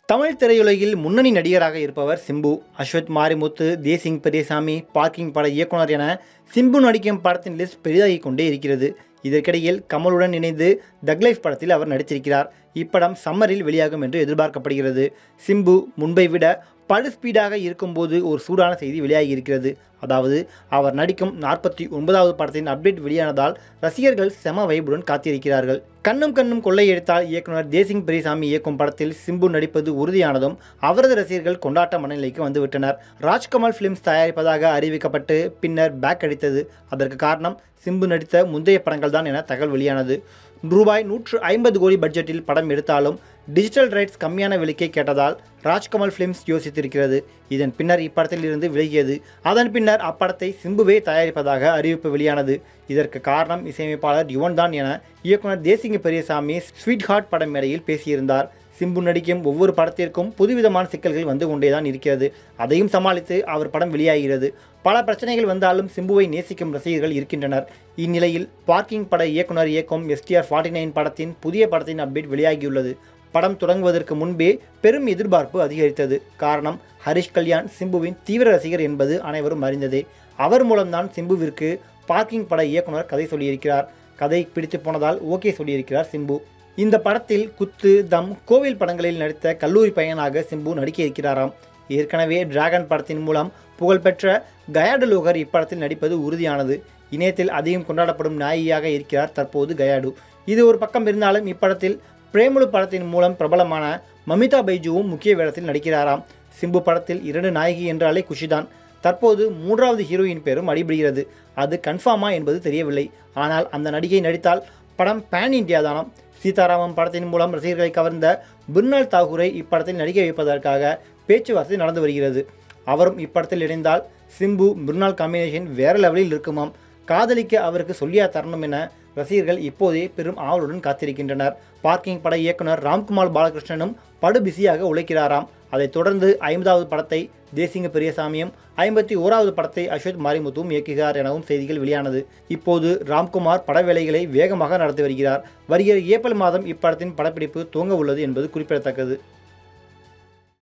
தமிழ் திரையுலகில் முன்னணி நடிகராக இருப்பவர் சிம்பு. அஸ்வத் மாரிமுத்து, தேசிங் பெரியசாமி, பார்க்கிங் பட இயக்குனர் என சிம்பு நடிக்கும் படத்தின் லிஸ்ட் பெரிதாகிக் கொண்டே இருக்கிறது. இதற்கிடையில் கமலுடன் இணைந்து தக் லைஃப் படத்தில் அவர் நடித்திருக்கிறார். இப்படம் சம்மரில் வெளியாகும் என்று எதிர்பார்க்கப்படுகிறது. சிம்பு முன்பை விட படு ஸ்பீடாக இருக்கும்போது ஒரு சூடான செய்தி வெளியாகி இருக்கிறது. அதாவது அவர் நடிக்கும் 49வது படத்தின் அப்டேட் வெளியானதால் ரசிகர்கள் செம வைபுடன் காத்திருக்கிறார்கள். கண்ணும் கண்ணும் கொள்ளையடித்தால் இயக்குனர் தேசிங் பெரியசாமி இயக்கும் படத்தில் சிம்பு நடிப்பது உறுதியானதும் அவரது ரசிகர்கள் கொண்டாட்ட மனநிலைக்கு வந்துவிட்டனர். ராஜ்கமல் ஃபிலிம்ஸ் தயாரிப்பதாக அறிவிக்கப்பட்டு பின்னர் பேக் அடித்தது. அதற்கு காரணம் சிம்பு நடித்த முந்தைய படங்கள் தான் என தகவல் வெளியானது. ரூபாய் 150 கோடி பட்ஜெட்டில் படம் எடுத்தாலும் டிஜிட்டல் ரைட்ஸ் கம்மியான விலைக்கே கேட்டதால் ராஜ்கமல் ஃபிலிம்ஸ் யோசித்திருக்கிறது. இதன் பின்னர் இப்படத்தில் இருந்து விலகியது. அதன் பின்னர் அப்படத்தை சிம்புவே தயாரிப்பதாக அறிவிப்பு வெளியானது. இதற்கு காரணம் இசையமைப்பாளர் யுவன் தான் என இயக்குனர் தேசிங்க பெரியசாமி ஸ்வீட் ஹார்ட் படம் மேடையில் பேசியிருந்தார். சிம்பு நடிக்கும் ஒவ்வொரு படத்திற்கும் புதுவிதமான சிக்கல்கள் வந்து கொண்டேதான் இருக்கிறது. அதையும் சமாளித்து அவர் படம் வெளியாகிறது. பல பிரச்சனைகள் வந்தாலும் சிம்புவை நேசிக்கும் ரசிகர்கள் இருக்கின்றனர். இந்நிலையில் பார்க்கிங் பட இயக்குனர் இயக்கும் STR 49 படத்தின் புதிய படத்தின் அப்டேட் வெளியாகியுள்ளது. படம் தொடங்குவதற்கு முன்பே பெரும் எதிர்பார்ப்பு அதிகரித்தது. காரணம், ஹரிஷ் கல்யாண் சிம்புவின் தீவிர ரசிகர் என்பது அனைவரும் அறிந்ததே. அவர் மூலம்தான் சிம்புவிற்கு பார்க்கிங் பட இயக்குனர் கதை சொல்லியிருக்கிறார். கதை பிடித்து போனதால் ஓகே சொல்லியிருக்கிறார் சிம்பு. இந்த படத்தில் குத்து, தம், கோவில் படங்களில் நடித்த கல்லூரி பையனாக சிம்பு நடிக்க இருக்கிறாராம். ஏற்கனவே டிராகன் படத்தின் மூலம் புகழ்பெற்ற கயாடு லோகர் இப்படத்தில் நடிப்பது உறுதியானது. இணையத்தில் அதிகம் கொண்டாடப்படும் நாயகியாக இருக்கிறார் தற்போது கயாடு. இது ஒரு பக்கம் இருந்தாலும் இப்படத்தில் பிரேமலு படத்தின் மூலம் பிரபலமான மமிதா பைஜுவும் முக்கிய வேடத்தில் நடிக்கிறாராம். சிம்பு படத்தில் 2 நாயகி என்றாலே குஷிதான். தற்போது 3வது ஹீரோயின் பேரும் அடிபடுகிறது. அது கன்ஃபார்மா என்பது தெரியவில்லை. ஆனால் அந்த நடிகை நடித்தால் படம் பேன் இந்தியா தானாம். சீதாராமன் படத்தின் மூலம் ரசிகர்களை கவர்ந்த பிர்னால் தாகூரை இப்படத்தில் நடிக்க வைப்பதற்காக பேச்சுவார்த்தை நடந்து வருகிறது. அவரும் இப்படத்தில் இணைந்தால் சிம்பு பிர்னால் காம்பினேஷன் வேற லெவலில் இருக்குமாம். காதலிக்க அவருக்கு சொல்லியா தரணும் என ரசிகர்கள் இப்போதே பெரும் ஆவலுடன் காத்திருக்கின்றனர். பார்க்கிங் பட இயக்குனர் ராம்குமார் பாலகிருஷ்ணனும் படு பிஸியாக உழைக்கிறாராம். அதைத் தொடர்ந்து 50வது படத்தை தேசிங்க பெரியசாமியும் 51வது படத்தை அஸ்வத் மாரிமுத்துவும் இயக்குகிறார் எனவும் செய்திகள் வெளியானது. இப்போது ராம்குமார் பட வேலைகளை வேகமாக நடத்தி வருகிறார். வருகிற ஏப்ரல் மாதம் இப்படத்தின் படப்பிடிப்பு துவங்க உள்ளது என்பது குறிப்பிடத்தக்கது.